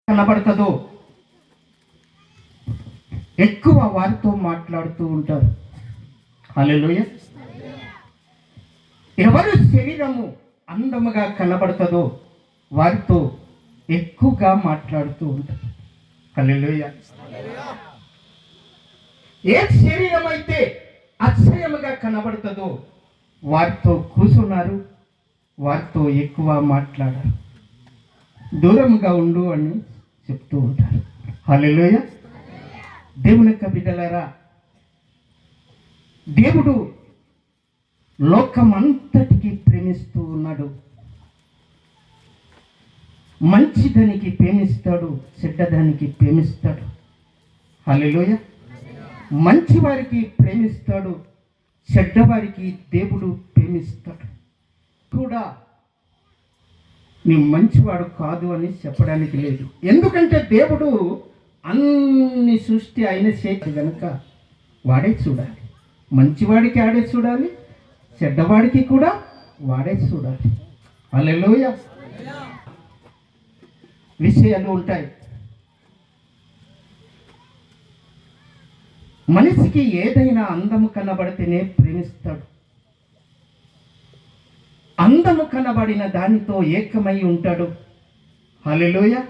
కనబడుతుందో ఎక్కువ వారితో మాట్లాడుతూ ఉంటారు. హల్లెలూయా. ఎవరు శరీరము అందముగా కనబడుతుందో వారితో ఎక్కువగా మాట్లాడుతూ ఉంటారు. హల్లెలూయా. ఏ శరీరం అయితే అక్షయముగా కనబడుతుందో వారితో కూర్చున్నారు, వారితో ఎక్కువ మాట్లాడారు. దూరంగా ఉండు అని చెప్తూ ఉంటారు. హల్లెలూయా. దేవుని యొక్క బిడ్డలారా, దేవుడు లోకమంతటికి ప్రేమిస్తూ ఉన్నాడు. మంచిదానికి ప్రేమిస్తాడు, చెడ్డదానికి ప్రేమిస్తాడు. హల్లెలూయా. మంచివారికి ప్రేమిస్తాడు, చెడ్డవారికి దేవుడు ప్రేమిస్తాడు. కూడా నీ మంచివాడు కాదు అని చెప్పడానికి లేదు. ఎందుకంటే దేవుడు అన్ని సృష్టి అయిన చేతి కనుక వాడే చూడాలి. మంచివాడికి ఆడే చూడాలి, చెడ్డవాడికి కూడా వాడే చూడాలి. హల్లెలూయా. విషయాలు ఉంటాయి. మనిషికి ఏదైనా అందము కనబడితేనే ప్రేమిస్తాడు. అందము కనబడిన దానితో ఏకమై ఉంటాడు. హల్లెలూయా.